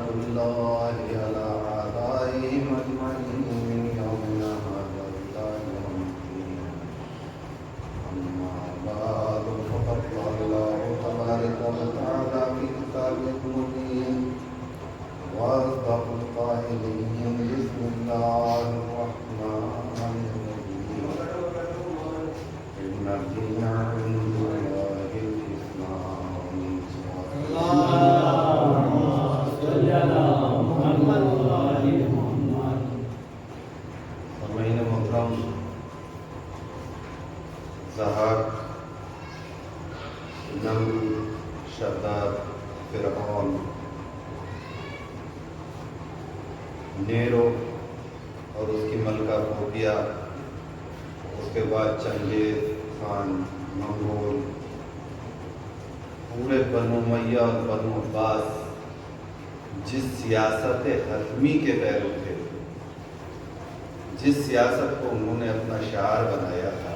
لعنة الله على أعدائهم أجمعين من يومنا هذا إلى يوم الدين. أما بعد فقد قال الله تبارك وتعالى في كتابه المبين وأصدق القائلين بسم الله الرحمن الرحيم إن الدين عند الله الإسلام. اللهم صل على محمد وآل محمد. فرمائن محترم ضحاک، نمرود، شداد، فرعون، نیرو اور اس کی ملکہ پوپیا، اس کے بعد چنگیز خان، منگول، پورے بنو امیہ اور بنو عباس جس سیاست حتمی کے پیرو تھے، جس سیاست کو انہوں نے اپنا شعار بنایا تھا،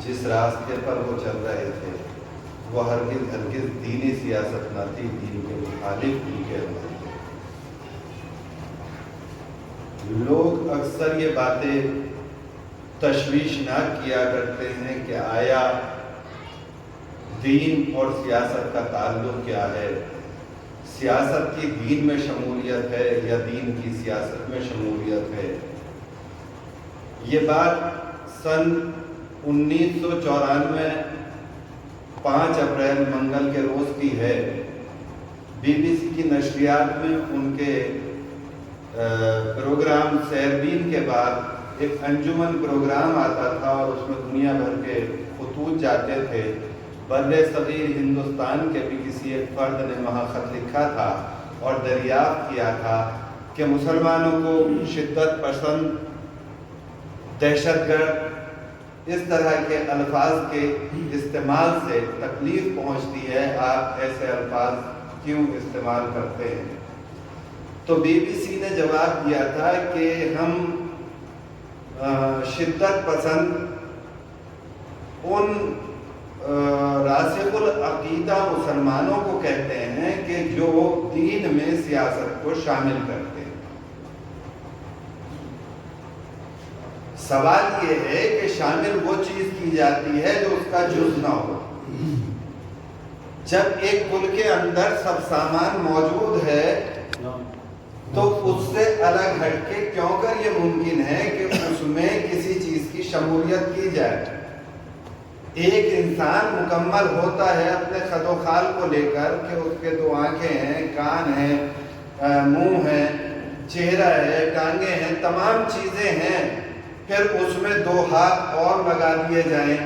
جس راستے پر وہ چل رہے تھے، وہ ہرگز دینی سیاست نہ تھی، دین کے مخالف ان کے اندر تھے۔ لوگ اکثر یہ باتیں تشویشناک کیا کرتے ہیں کہ آیا دین اور سیاست کا تعلق کیا ہے، سیاست کی دین میں شمولیت ہے یا دین کی سیاست میں شمولیت ہے۔ یہ بات سن 1994 5 اپریل منگل کے روز کی ہے۔ بی بی سی کی نشریات میں ان کے پروگرام سیربین کے بعد ایک انجمن پروگرام آتا تھا اور اس میں دنیا بھر کے خطوط جاتے تھے۔ بر صغیر ہندوستان کے بھی کسی ایک فرد نے وہاں خط لکھا تھا اور دریافت کیا تھا کہ مسلمانوں کو شدت پسند، دہشت گرد، اس طرح کے الفاظ کے استعمال سے تکلیف پہنچتی ہے، آپ ایسے الفاظ کیوں استعمال کرتے ہیں؟ تو بی بی سی نے جواب دیا تھا کہ ہم شدت پسند ان راسخ العقیدہ مسلمانوں کو کہتے ہیں کہ جو دین میں سیاست کو شامل کرتے ہیں۔ سوال یہ ہے کہ شامل وہ چیز کی جاتی ہے جو اس کا جز نہ ہو۔ جب ایک کل کے اندر سب سامان موجود ہے تو اس سے الگ ہٹ کے کیوں کر یہ ممکن ہے کہ اس میں کسی چیز کی شمولیت کی جائے؟ ایک انسان مکمل ہوتا ہے اپنے خد و خال کو لے کر کہ اس کے 2 آنکھیں ہیں، کان ہیں، منہ ہے، چہرہ ہے، ٹانگیں ہیں، تمام چیزیں ہیں، پھر اس میں 2 ہاتھ اور لگا دیے جائیں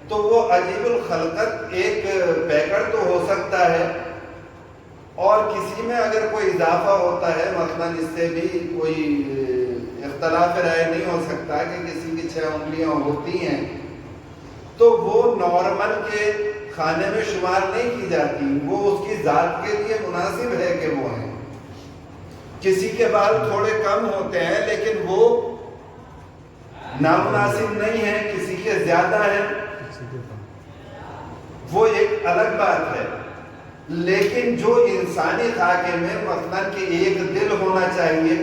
تو وہ عجیب الخلقت ایک پیکر تو ہو سکتا ہے، اور کسی میں اگر کوئی اضافہ ہوتا ہے، مثلا اس سے بھی کوئی اختلاف رائے نہیں ہو سکتا کہ کسی کی 6 انگلیاں ہوتی ہیں تو وہ نارمل کے کھانے میں شمار نہیں کی جاتی، وہ اس کی ذات کے لیے مناسب ہے کہ وہ ہیں۔ کسی کے بال تھوڑے کم ہوتے ہیں لیکن وہ نامناسب نہیں ہیں، کسی کے زیادہ ہیں، وہ ایک الگ بات ہے۔ لیکن جو انسانی خاکے میں مثلا کہ ایک دل ہونا چاہیے،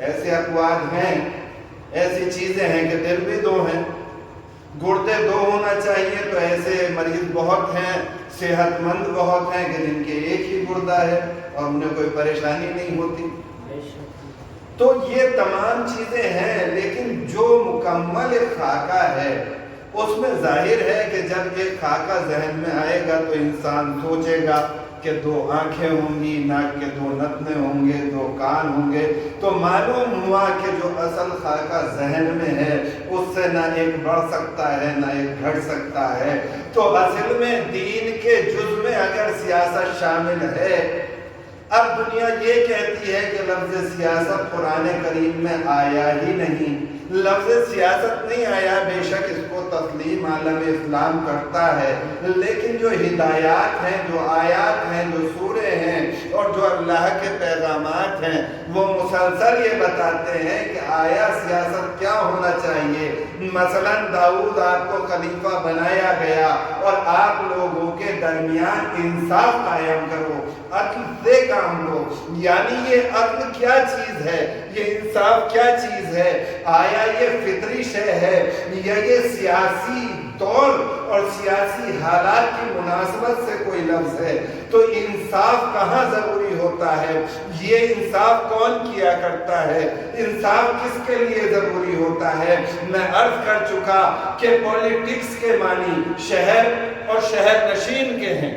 ایسے اقوال ہیں، ایسی چیزیں ہیں کہ دل بھی 2 ہیں، گردے 2 ہونا چاہیے تو ایسے مریض بہت ہیں، صحت مند بہت ہیں کہ جن کے ایک ہی گردہ ہے اور انہیں کوئی پریشانی نہیں ہوتی۔ تو یہ تمام چیزیں ہیں، لیکن جو مکمل خاکہ ہے اس میں ظاہر ہے کہ جب ایک خاکہ ذہن میں آئے گا تو انسان سوچے گا کہ 2 آنکھیں ہوں گی، ناک کے 2 نتنے ہوں گے، 2 کان ہوں گے، تو معلوم ہوا کہ جو اصل خاکہ ذہن میں ہے اس سے نہ ایک بڑھ سکتا ہے نہ ایک گھٹ سکتا ہے۔ تو اصل میں دین کے جز میں اگر سیاست شامل ہے، اب دنیا یہ کہتی ہے کہ لفظ سیاست قرآن کریم میں آیا ہی نہیں، لفظ سیاست نہیں آیا، بے شک اس کو تسلیم عالم اسلام کرتا ہے، لیکن جو ہدایات ہیں، جو آیات ہیں، جو سورے ہیں اور جو اللہ کے پیغامات ہیں وہ مسلسل یہ بتاتے ہیں کہ آیا سیاست کیا ہونا چاہیے۔ مثلا داؤد آپ کو خلیفہ بنایا گیا اور آپ لوگوں کے درمیان انصاف قائم کرو، عدل سے کام لو۔ یعنی یہ عدل کیا چیز ہے، یہ انصاف کیا چیز ہے؟ آیا یہ فطری شے ہے یا یہ سیاسی دور اور سیاسی حالات کی مناسبت سے کوئی لفظ ہے؟ تو انصاف کہاں ضروری ہوتا ہے؟ یہ انصاف کون کیا کرتا ہے؟ انصاف کس کے لیے ضروری ہوتا ہے؟ میں عرض کر چکا کہ پولیٹکس کے معنی شہر اور شہر نشین کے ہیں۔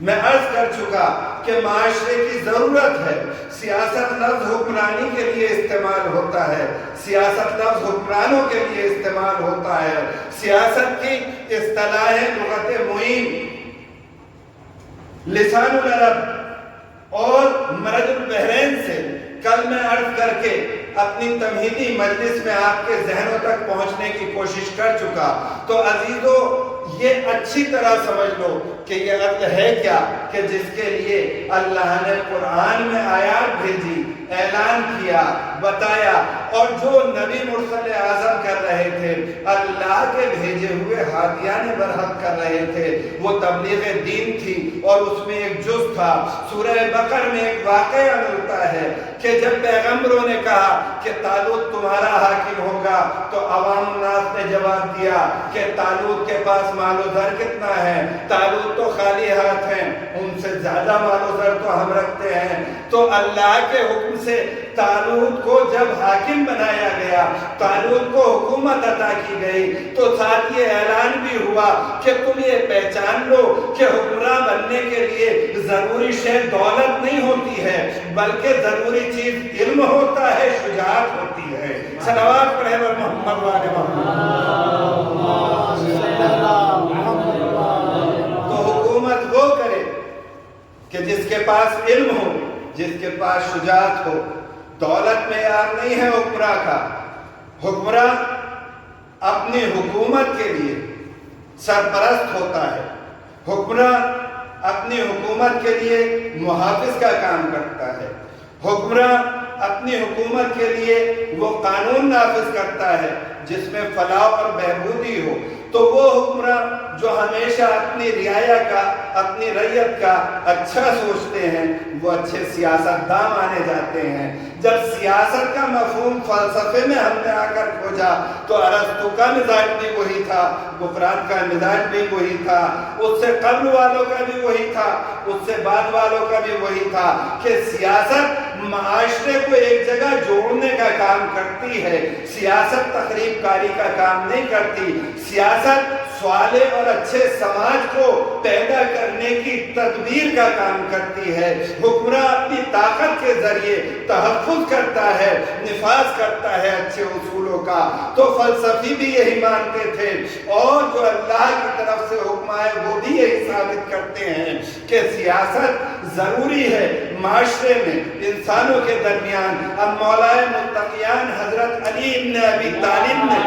میں عرض کر چکا کہ معاشرے کی ضرورت ہے۔ سیاست لفظ حکمرانی کے لیے استعمال ہوتا ہے، سیاست لفظ حکمرانوں کے لیے استعمال ہوتا ہے۔ سیاست کی اصطلاح لغت معین، لسان العرب اور مرج البحرین سے کل میں عرض کر کے اپنی تمہیدی مجلس میں آپ کے ذہنوں تک پہنچنے کی کوشش کر چکا۔ تو عزیزو یہ اچھی طرح سمجھ لو کہ یہ عدل ہے کیا، کہ جس کے لیے اللہ نے قرآن میں آیات بھیجی، اعلان کیا، بتایا، اور جو نبی مرسل اعظم کر رہے تھے، اللہ کے بھیجے ہوئے ہادیان برحق کر رہے تھے، وہ تبلیغ دین تھی۔ اور اس میں ایک جز تھا، سورہ بقر میں ایک واقعہ ملتا ہے کہ جب پیغمبروں نے کہا کہ طالوت تمہارا حاکم ہوگا تو عوام الناس نے جواب دیا کہ طالوت کے پاس مال و زر کتنا ہے، طالوت تو خالی ہاتھ ہیں، ان سے زیادہ مال و زر تو ہم رکھتے ہیں۔ تو اللہ کے حکم سے طالوت کو جب حاکم بنایا گیا، طالوت کو حکومت عطا کی گئی، تو ساتھ یہ اعلان بھی ہوا کہ تم یہ پہچان لو کہ حکمراں بننے کے لیے ضروری شے دولت نہیں ہوتی ہے، بلکہ ضروری چیز علم ہوتا ہے، شجاعت ہوتی ہے۔ صلوات پڑھے محمد والے محمد۔ تو حکومت وہ کرے کہ جس کے پاس علم ہو، جس کے پاس شجاعت ہو۔ دولت معیار نہیں ہے حکمراں کا۔ حکمراں اپنی حکومت کے لیے سرپرست ہوتا ہے، حکمراں اپنی حکومت کے لیے محافظ کا کام کرتا ہے، حکمراں اپنی حکومت کے لیے وہ قانون نافذ کرتا ہے جس میں فلاح اور بہبودی ہو۔ تو وہ حکمراں جو ہمیشہ اپنی رعایا کا، اپنی رعیت کا اچھا سوچتے ہیں، وہ اچھے سیاستداں مانے جاتے ہیں۔ جب سیاست کا مفہوم فلسفے میں ہم نے آ کر کھوجا تو ارسطو کا مزاج بھی وہی تھا، سقراط کا مزاج بھی وہی تھا، اس سے قبل والوں کا بھی وہی تھا، اس سے بعد والوں کا بھی وہی تھا کہ سیاست معاشرے کو ایک جگہ جوڑنے کا کام کرتی ہے، سیاست تخریب کاری کا کام نہیں کرتی۔ سیاست صالح اور اچھے سماج کو پیدا کرنے کی تدبیر کا کام کرتی ہے۔ حکمراں اپنی طاقت کے ذریعے تحفظ کرتا ہے، نفاذ کرتا ہے اچھے اصولوں کا۔ تو فلسفی بھی یہی مانتے تھے، اور جو اللہ کی طرف سے حکم آئے وہ بھی یہی ثابت کرتے ہیں کہ سیاست ضروری ہے معاشرے میں، انسانوں کے درمیان۔ اب مولائے متقیان حضرت علی بن ابی طالب نے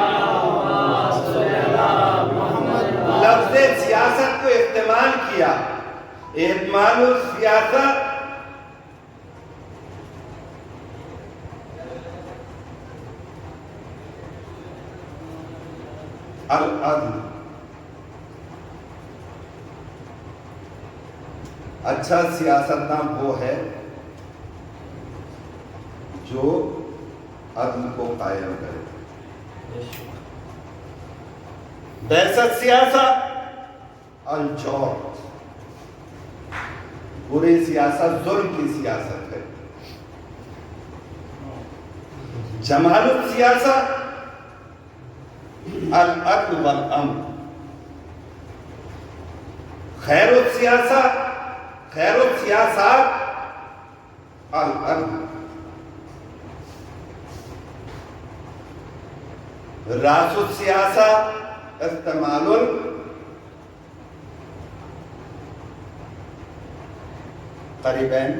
لفظ سیاست کو استعمال کیا۔ اعمال السیاست العدل، اچھا سیاستداں وہ ہے جو عدل کو قائم کرے۔ بحثت سیاست الجور، بری سیاست ظلم کی سیاست ہے۔ جمال السیاست العدل والامر، خیر السیاست، خیر السیاسات العدل، راس السیاست استعمال قریبین،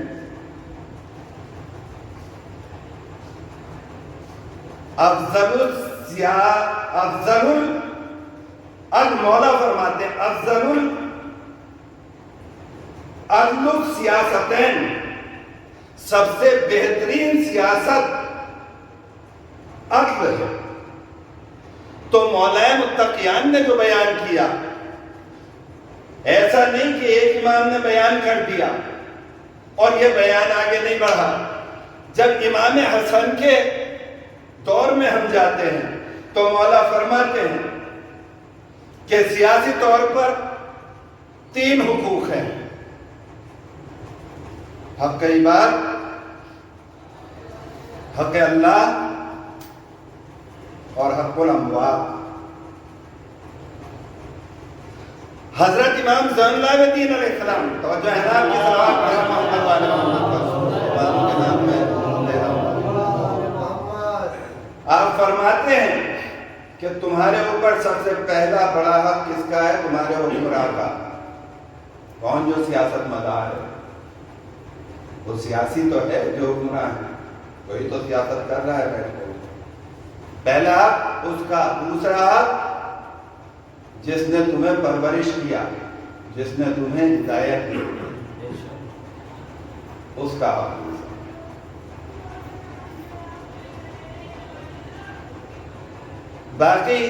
مولا فرماتے ہیں افضل افضل سیاستین، سب سے بہترین سیاست عدل ہے۔ تو مولا متقیان نے جو بیان کیا، ایسا نہیں کہ ایک امام نے بیان کر دیا اور یہ بیان آگے نہیں بڑھا۔ جب امام حسن کے دور میں ہم جاتے ہیں تو مولا فرماتے ہیں کہ سیاسی طور پر 3 حقوق ہیں: حق عباد، حق اللہ اور حق الاموات۔ حضرت امام زین العابدین علیہ السلام، توجہ ہے نا آپ کی صلوات پڑھیں محمد والے محمد کے نام میں لے رہا ہوں۔ آپ فرماتے ہیں کہ تمہارے اوپر سب سے پہلا بڑا حق کس کا ہے؟ تمہارے حکمراں کا۔ کون؟ جو سیاست مدار ہے۔ وہ سیاسی تو ہے جو حکمراں ہے، کوئی تو سیاست کر رہا ہے بیٹھ کر۔ پہلا حق اس کا، دوسرا حق جس نے تمہیں پرورش کیا، جس نے تمہیں ہدایت دی، اس کا حق۔ باقی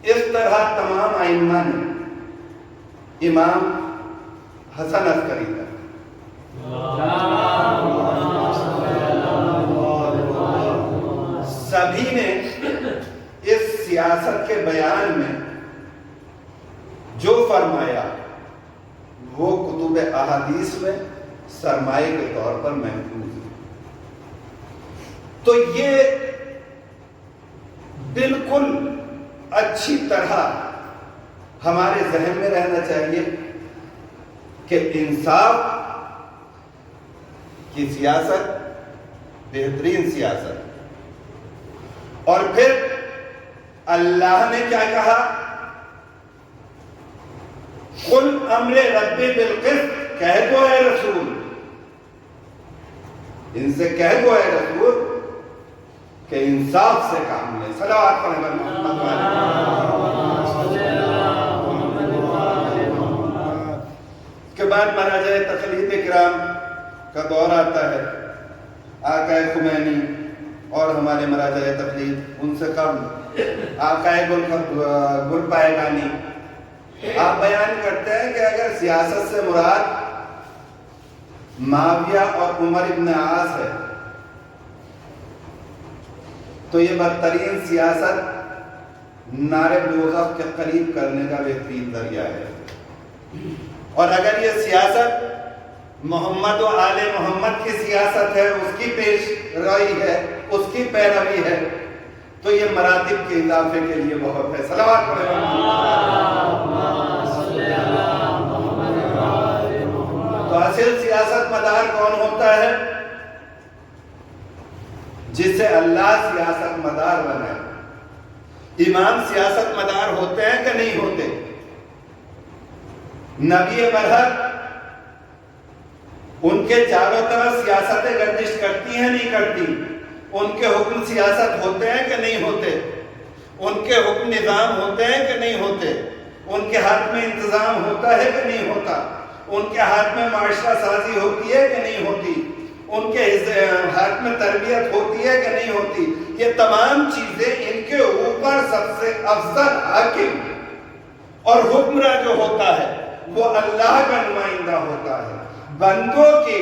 اس طرح تمام ائمہ نے امام حسن عسکری تک سبھی نے اس سیاست کے بیان میں جو فرمایا وہ کتب احادیث میں سرمایہ کے طور پر محفوظ ہے۔ تو یہ بالکل اچھی طرح ہمارے ذہن میں رہنا چاہیے کہ انصاف کی سیاست بہترین سیاست۔ اور پھر اللہ نے کیا کہا؟ قل امر ربی بالقسط، کہہ دو اے رسول، ان سے کہہ دو اے رسول کہ انصاف سے کام لیں۔ صلوات پڑھیں محمد والے۔ اس کے بعد مراجع تقلید کرام کا دور آتا ہے۔ آقا خمینی اور ہمارے مراجع تقلید، ان سے قبل آقا گل پائگانی، آپ بیان کرتے ہیں کہ اگر سیاست سے مراد معاویہ اور عمر ابن عاص ہے تو یہ بدترین سیاست نعرے دوزخ کے قریب کرنے کا بہترین ذریعہ ہے۔ اور اگر یہ سیاست محمد و آل محمد کی سیاست ہے، اس کی پیش روی ہے، اس کی پیروی ہے، تو یہ مراتب کے اضافے کے لیے بہت ہے۔ صلوات پڑھیں۔ تو اصل سیاست مدار کون ہوتا ہے؟ جسے اللہ سیاست مدار بنائے۔ امام سیاست مدار ہوتے ہیں کہ نہیں ہوتے؟ نبی برحق ان کے چاروں طرف سیاستیں گردش کرتی ہیں نہیں کرتی؟ ان کے حکم سیاست ہوتے ہیں کہ نہیں ہوتے؟ ان کے حکم نظام ہوتے ہیں کہ نہیں ہوتے؟ ان کے ہاتھ میں انتظام ہوتا ہے کہ نہیں ہوتا؟ ان کے ہاتھ میں معاشرہ سازی ہوتی ہے کہ نہیں ہوتی؟ ان کے ہاتھ میں تربیت ہوتی ہے کہ نہیں ہوتی؟ یہ تمام چیزیں ان کے اوپر سب سے افضل حاکم اور حکمراں جو ہوتا ہے وہ اللہ کا نمائندہ ہوتا ہے۔ بندوں کے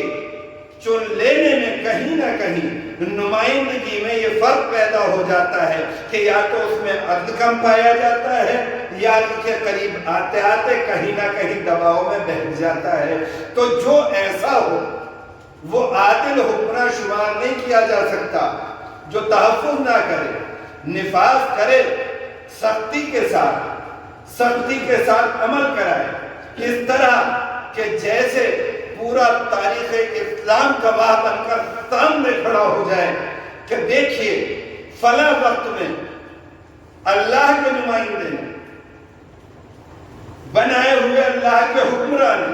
چن لینے میں کہیں نہ کہیں نمائندگی میں یہ فرق پیدا ہو جاتا ہے کہ یا تو اس میں عدل کم پایا جاتا ہے یا عدل کے قریب آتے آتے کہیں نہ کہیں دباؤ میں بہت جاتا ہے۔ تو جو ایسا ہو وہ عادل حکمراں شمار نہیں کیا جا سکتا، جو تحفظ نہ کرے، نفاذ کرے، سختی کے ساتھ عمل کرائے، اس طرح کہ جیسے پورا تاریخ اسلام گواہ بن کر سامنے کھڑا ہو جائے کہ دیکھیے فلاں وقت میں اللہ کے نمائندے نے، بنائے ہوئے اللہ کے حکمراں نے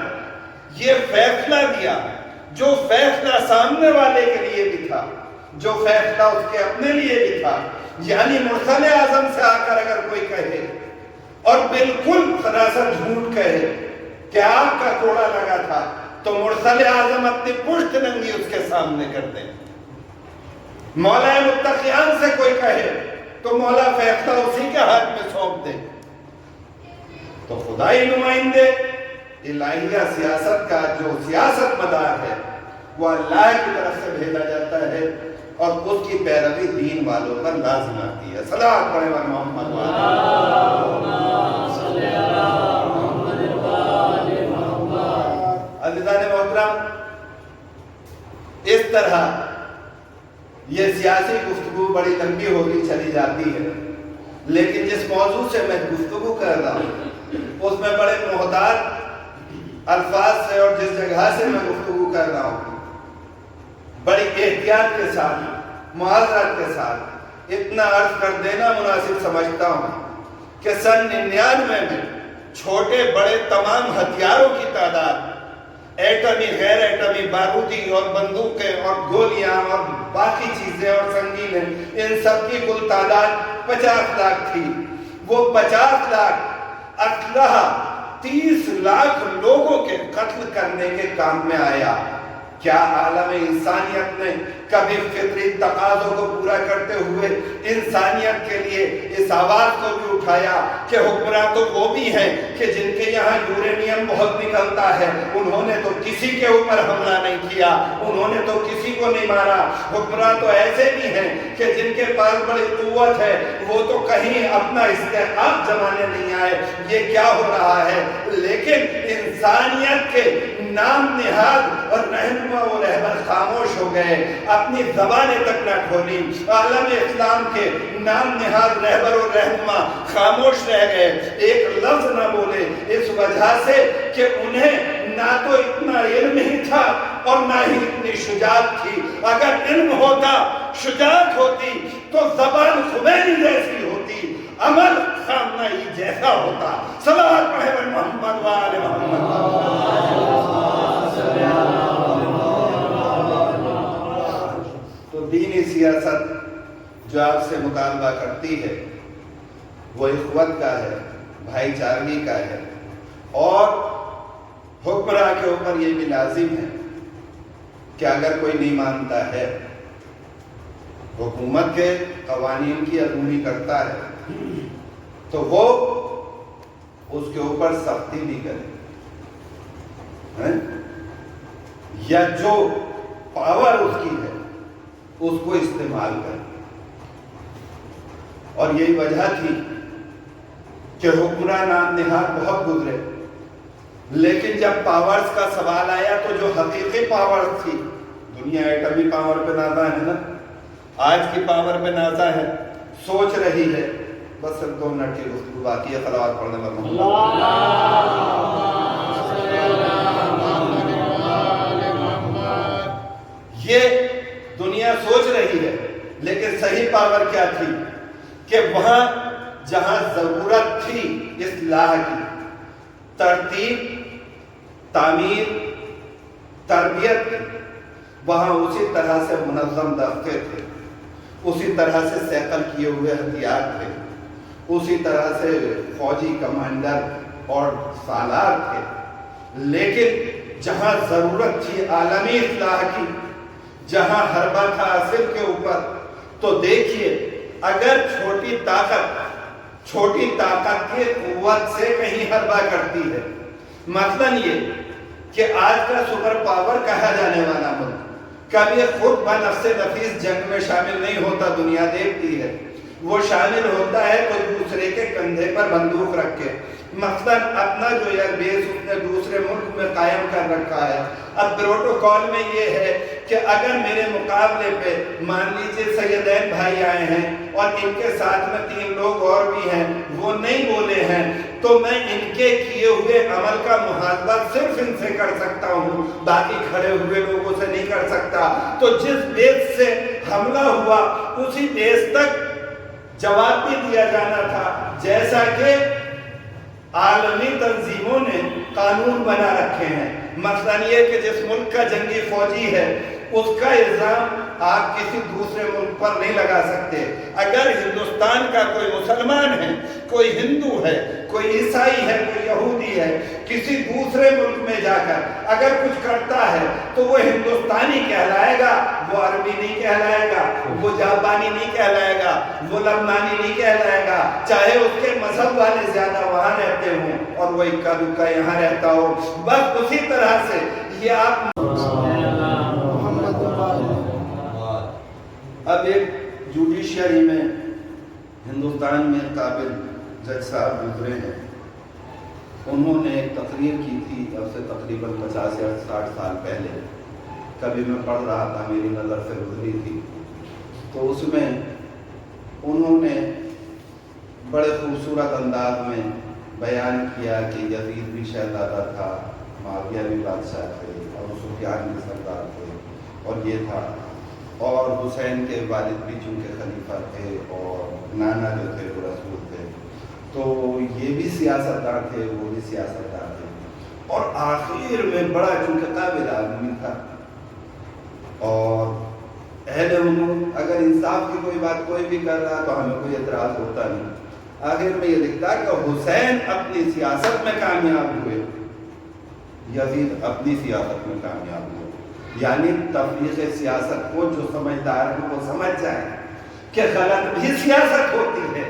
یہ فیصلہ دیا، جو فیصلہ سامنے والے کے لیے بھی تھا، جو فیصلہ اس کے اپنے لیے بھی تھا، یعنی مرسل اعظم سے آ کر اگر کوئی کہے اور بالکل سراسر جھوٹ کہے کہ آگ کا کوڑا لگا تھا تو مرسل اعظم اپنی پشت ننگی اس کے سامنے کر دیں. مولا متقیان سے کوئی کہے تو مولا فیصلہ اسی کے ہاتھ میں سونپ دے. تو خدائی نمائندے الہیہ سیاست کا جو سیاست مدار ہے وہ اللہ کی طرف سے بھیجا جاتا ہے اور اس کی پیروی دین والوں پر لازم آتی ہے. صلوات پڑھیں محمد عزیزان محترم. اس طرح یہ سیاسی گفتگو بڑی لمبی ہوتی چلی جاتی ہے، لیکن جس موضوع سے میں گفتگو کر رہا ہوں اس میں بڑے محتاط الفاظ سے اور جس جگہ سے میں گفتگو کر رہا ہوں بڑی احتیاط کے ساتھ معذرت کے ساتھ اتنا عرض کر دینا مناسب سمجھتا ہوں کہ سن 99 میں چھوٹے بڑے تمام ہتھیاروں کی تعداد، ایٹمی غیر ایٹمی بارودی اور بندوقیں اور گولیاں اور باقی چیزیں اور سنگینیں، ان سب کی کل تعداد 50 لاکھ تھی. وہ 50 لاکھ اسلحہ 30 لاکھ لوگوں کے قتل کرنے کے کام میں آیا. کیا عالم انسانیت نے کبھی فطری تقاضوں کو پورا کرتے ہوئے انسانیت کے لیے اس آواز کو بھی اٹھایا کہ حکمراں تو وہ بھی ہیں کہ جن کے یہاں یورینیم بہت نکلتا ہے، انہوں نے تو کسی کے اوپر حملہ نہیں کیا، انہوں نے تو کسی کو نہیں مارا. حکمراں تو ایسے بھی ہیں کہ جن کے پاس بڑی قوت ہے، وہ تو کہیں اپنا استحقاق جمانے نہیں آئے. یہ کیا ہو رہا ہے؟ لیکن انسانیت کے نام نہاد اور رہنما و رہبر خاموش ہو گئے، اپنی زبانیں تک نہ کھولی. عالم اسلام کے نام نہاد رہبر و رہنما خاموش رہ گئے، ایک لفظ نہ بولے، اس وجہ سے کہ انہیں نہ تو اتنا علم ہی تھا اور نہ ہی اتنی شجاعت تھی. اگر علم ہوتا، شجاعت ہوتی تو زبان خمینی جیسی ہوتی، عمل خامنہی جیسا ہوتا. صلوات پڑھیں محمد وآل محمد. تو دینی سیاست جو آپ سے مطالبہ کرتی ہے وہ اخوت کا ہے، بھائی چارگی کا ہے، اور حکمراں کے اوپر یہ بھی لازم ہے کہ اگر کوئی نہیں مانتا ہے، حکومت کے قوانین کی عدولی کرتا ہے تو وہ اس کے اوپر سختی بھی کرے، یا جو پاور اس کی ہے اس کو استعمال کرے. اور یہی وجہ تھی کہ حکمراں نام نہاد بہت گزرے، لیکن جب پاورز کا سوال آیا تو جو حقیقی پاورز تھی، دنیا ایٹمی پاور پہ نازا ہے نا، آج کی پاور پہ نازا ہے، سوچ رہی ہے. بس 2 منٹ کی گفتگو باقی ہے. صلوات پڑھنے میں یہ دنیا سوچ رہی ہے، لیکن صحیح پاور کیا تھی کہ وہاں جہاں ضرورت تھی اصلاح کی، ترتیب، تعمیر، تربیت کی، وہاں اسی طرح سے منظم دستے تھے، اسی طرح سے سیکل کیے ہوئے ہتھیار تھے، اسی طرح سے فوجی کمانڈر اور سالار تھے. لیکن جہاں ضرورت تھی عالمی اصلاح کی، جہاں حربہ تھا اصل کے اوپر، تو دیکھیے اگر چھوٹی طاقت کی قوت سے کہیں حربہ کرتی ہے، مثلا یہ کہ آج کا سپر پاور کہا جانے والا ملک کبھی خود بنفس نفیس جنگ میں شامل نہیں ہوتا، دنیا دیکھتی ہے. وہ شامل ہوتا ہے تو دوسرے کے کندھے پر بندوق رکھ کے، مثلا اپنا جو ایئر بیس اس نے دوسرے ملک میں قائم کر رکھا ہے. اب پروٹوکول میں یہ ہے کہ اگر میرے مقابلے پہ مان لیجئے سیدین بھائی آئے ہیں اور ان کے ساتھ میں 3 لوگ اور بھی ہیں، وہ نہیں بولے ہیں، تو میں ان کے کیے ہوئے عمل کا محاسبہ صرف ان سے کر سکتا ہوں، باقی کھڑے ہوئے لوگوں سے نہیں کر سکتا. تو جس بیس سے حملہ ہوا اسی بیس تک جواب بھی دیا جانا تھا، جیسا کہ عالمی تنظیموں نے قانون بنا رکھے ہیں. مثلا یہ کہ جس ملک کا جنگی فوجی ہے اس کا الزام آپ کسی دوسرے ملک پر نہیں لگا سکتے۔ اگر ہندوستان کا کوئی مسلمان ہے، کوئی ہندو ہے، کوئی عیسائی ہے، کوئی یہودی ہے، کسی دوسرے ملک میں جا کر اگر کچھ کرتا ہے تو وہ ہندوستانی کہلائے گا، وہ عربی نہیں کہلائے گا، وہ جاپانی نہیں کہلائے گا، وہ لبنانی نہیں کہلائے گا، چاہے اس کے مذہب والے زیادہ وہاں رہتے ہوں اور وہ اکا دکا یہاں رہتا ہو۔ بس اسی طرح سے یہ آپ اب ایک جوڈیشری میں ہندوستان میں قابل جج صاحب گزرے ہیں، انہوں نے ایک تقریر کی تھی اب سے تقریباً 50 یا 60 سال پہلے، کبھی میں پڑھ رہا تھا، میری نظر سے گزری تھی، تو اس میں انہوں نے بڑے خوبصورت انداز میں بیان کیا کہ یزید بھی شہزادہ تھا، معاویہ بھی بادشاہ تھے، اور سفیان بھی سردار تھے، اور یہ تھا، اور حسین کے والد بھی چونکہ خلیفہ تھے، اور نانا جو تھے وہ رسول تھے، تو یہ بھی سیاستدان تھے، وہ بھی سیاستدان تھے، اور آخر میں بڑا چونکہ قابل آدمی تھا، اور اہل امور اگر انصاف کی کوئی بات کوئی بھی کر رہا تو ہمیں کوئی اعتراض ہوتا نہیں۔ آخر میں یہ لکھتا کہ حسین اپنی سیاست میں کامیاب ہوئے، یزید اپنی سیاست میں کامیاب ہوئے، یعنی تفریق سیاست کو جو سمجھدار ہیں وہ سمجھ جائیں کہ غلط بھی سیاست ہوتی ہے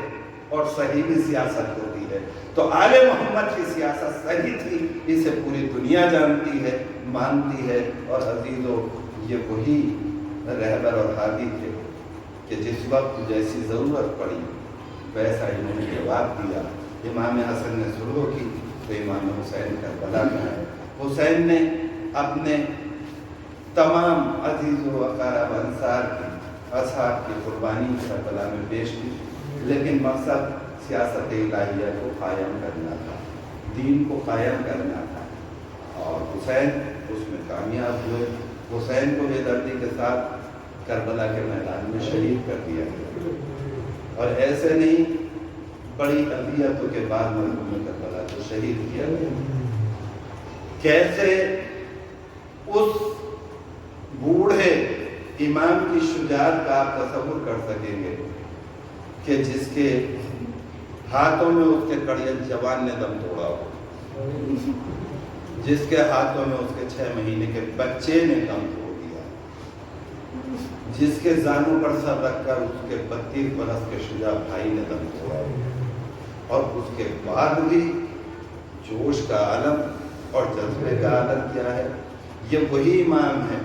اور صحیح بھی سیاست ہوتی ہے۔ تو آل محمد کی سیاست صحیح تھی، اسے پوری دنیا جانتی ہے، مانتی ہے، اور عزیزو یہ وہی رہبر اور ہادی تھے کہ جس وقت جیسی ضرورت پڑی ویسا انہوں نے جواب دیا۔ امام حسن نے سلو کی تو امام حسین کربلا میں آئے، حسین نے اپنے تمام عزیز و اقارب انصار کی، اصحاب کی قربانی کربلا میں پیش کی، لیکن مقصد سیاست الہیہ کو قائم کرنا تھا، دین کو قائم کرنا تھا، اور حسین اس میں کامیاب ہوئے۔ حسین کو بے دردی کے ساتھ کربلا کے میدان میں شہید کر دیا گیا، اور ایسے نہیں بڑی اذیتوں کے بعد مرحوم کربلا کو شہید کیا گیا۔ کیسے اس بوڑھے امام کی شجاعت کا آپ تصور کر سکیں گے کہ جس کے ہاتھوں میں اس کے کڑیل جوان نے دم توڑا ہو، جس کے ہاتھوں میں اس کے 6 مہینے کے بچے نے دم توڑ دیا، جس کے زانوں پر سر رکھ کر اس کے 32 برس کے شجاع بھائی نے دم توڑا، اور اس کے بعد بھی جوش کا عالم اور جذبے کا عالم کیا ہے؟ یہ وہی امام ہے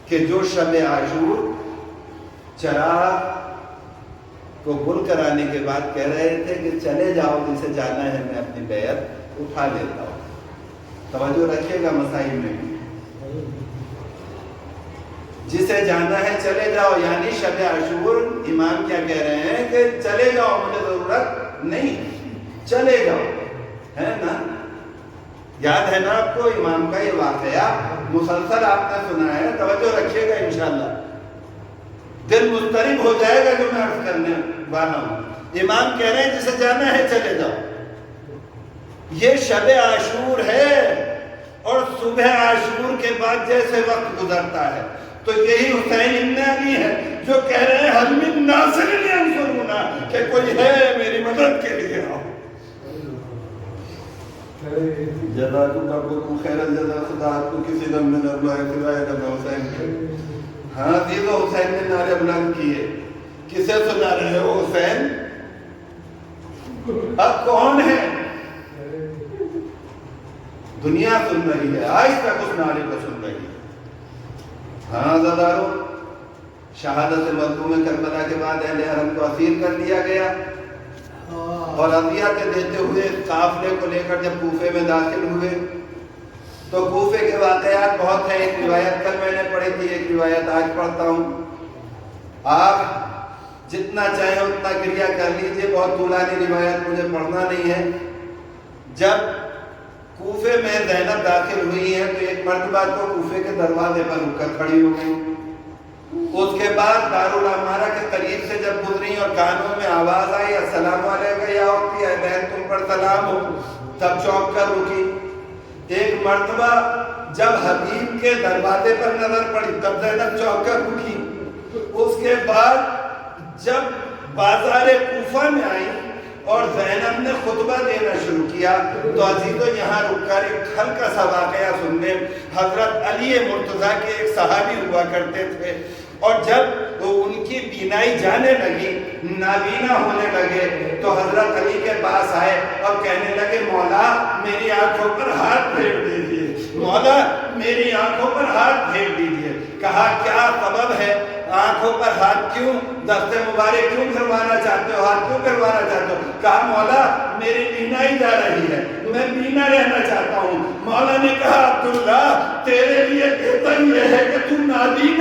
کہ جو شب عاشور چراغ کو گل کرانے کے بعد کہہ رہے تھے کہ چلے جاؤ، جسے جانا ہے میں اپنی بیعت اٹھا لیتا ہوں۔ توجہ رکھیے گا مسائل میں بھی، جسے جانا ہے چلے جاؤ، یعنی شب عاشور امام کیا کہہ رہے ہیں کہ چلے جاؤ، مجھے ضرورت نہیں، چلے جاؤ، ہے نا؟ یاد ہے نا آپ کو امام کا یہ واقعہ مسلسل آپ نے سنا ہے، توجہ رکھیے گا انشاءاللہ، دل مضطرب ہو جائے گا جو میں عرض کرنے والا ہوں۔ امام کہہ رہے ہیں جسے جانا ہے چلے جاؤ، یہ شب عاشور ہے، اور صبح عاشور کے بعد جیسے وقت گزرتا ہے تو یہی حسین ابن علی ہے جو کہہ رہے ہیں حل من ناصر ینصرنا، کہ کوئی ہے میری مدد کے لیے آؤ۔ جزاکم خیر الجزا، خدا آپ کو کسی دم میں نہ بلائے سوائے نبی حسین کے۔ ہاں عزیزو، حسین نے نعرے بلند کیے، کسے سنا رہے ہو؟ حسین اب کون ہے؟ دنیا سن رہی ہے، آج تک اس نعرے کو سن رہی ہے۔ ہاں زدارو، شہادت مظلوم کربلا کے بعد اہل حرم کو اسیر کر لیا گیا، اور عطیات دیتے ہوئے قافلے کو لے کر جب کوفے میں داخل ہوئے تو کوفے کے واقعات بہت ہیں۔ ایک روایت کل میں نے پڑھی تھی، ایک روایت آج پڑھتا ہوں، آپ جتنا چاہیں اتنا کریا کر لیجئے، بہت طولانی روایت مجھے پڑھنا نہیں ہے۔ جب کوفے میں زینب داخل ہوئی ہیں تو ایک مرتبہ تو کوفے کے دروازے پر رک کر کھڑی ہو گئی، اس کے بعد دارالعمارہ کے قریب سے جب گزری اور کانوں میں آواز آئی السلام علیکم یا اختی، اے بہن تم پر سلام ہو، تب چونک کر رکی۔ ایک مرتبہ جب حبیب کے دروازے پر نظر پڑی تب زینب چونک کر رکی۔ کے بعد جب بازار کوفہ میں آئی اور زینب نے خطبہ دینا شروع کیا تو عزیزو یہاں رک کر ایک ہلکا سا واقعہ سن لیں۔ حضرت علی مرتضیٰ کے ایک صحابی ہوا کرتے تھے، اور جب ان کی بینائی جانے لگی، نابینا ہونے لگے، تو حضرت علی کے پاس آئے اور کہنے لگے مولا میری آنکھوں پر ہاتھ پھیر دیجئے، مولا میری آنکھوں پر ہاتھ پھیر دیجئے۔ کہا کیا سبب ہے؟ آنکھوں پر ہاتھ کیوں؟ دست مبارک کیوں پھروانا چاہتے ہو؟ ہاتھ کیوں پھروانا چاہتے ہو؟ کہا مولا میری بینائی جا رہی ہے، میں بینا رہنا چاہتا ہوں۔ مولا نے کہا عبداللہ تیرے لیے بہتر یہ ہے کہ تم نابینا